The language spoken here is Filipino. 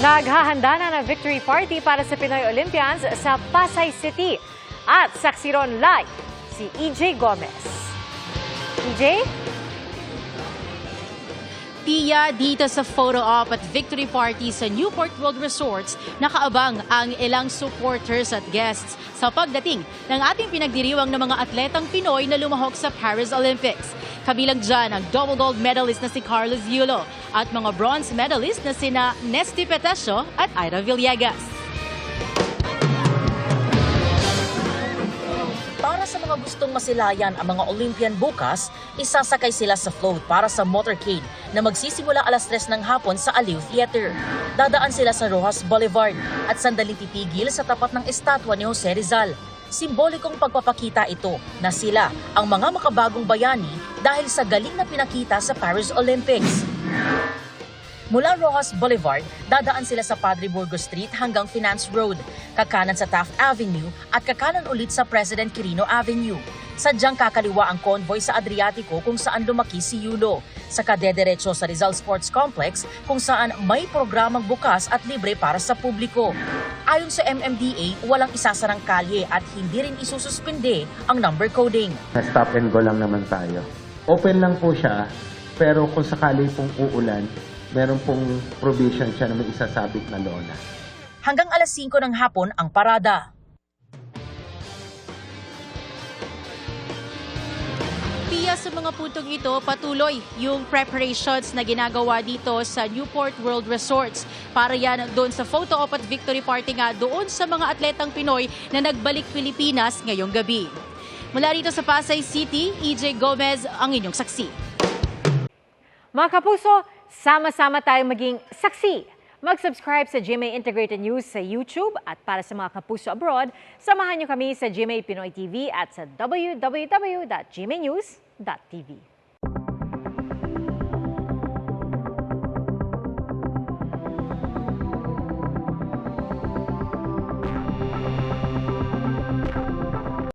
Naghahanda na ng victory party para sa Pinoy Olympians sa Pasay City. At saksi ron live si EJ Gomez. EJ? Pia, dito sa photo op at victory party sa Newport World Resorts, nakaabang ang ilang supporters at guests sa pagdating ng ating pinagdiriwang ng mga atletang Pinoy na lumahok sa Paris Olympics. Kabilang dyan ang double gold medalist na si Carlos Yulo at mga bronze medalist na sina Nesty Petesio at Ira Villegas. Para sa mga gustong masilayan ang mga Olympian bukas, isasakay sila sa float para sa motorcade na magsisimula alas 3 ng hapon sa Aliw Theater. Dadaan sila sa Rojas Boulevard at sandaling titigil sa tapat ng estatwa ni Jose Rizal. Simbolikong pagpapakita ito na sila ang mga makabagong bayani dahil sa galing na pinakita sa Paris Olympics. Mula Rojas Boulevard, dadaan sila sa Padre Burgos Street hanggang Finance Road, kakanan sa Taft Avenue at kakanan ulit sa President Quirino Avenue. Sadyang kakaliwa ang convoy sa Adriatico kung saan lumaki si Yulo. Saka dederecho sa Rizal Sports Complex kung saan may programang bukas at libre para sa publiko. Ayon sa MMDA, walang isasarang kalye at hindi rin isususpinde ang number coding. Stop and go lang naman tayo. Open lang po siya, pero kung sakali pong uulan, meron pong provision siya na may isasabit na lona. Hanggang alas 5 ng hapon ang parada. Pia, sa mga puntong ito, patuloy yung preparations na ginagawa dito sa Newport World Resorts. Para yan doon sa photo op at victory party nga doon sa mga atletang Pinoy na nagbalik Pilipinas ngayong gabi. Mula rito sa Pasay City, EJ Gomez ang inyong saksi. Mga kapuso, sama-sama tayong maging saksi. Mag-subscribe sa GMA Integrated News sa YouTube at para sa mga kapuso abroad, samahan niyo kami sa GMA Pinoy TV at sa www.gmanews.tv.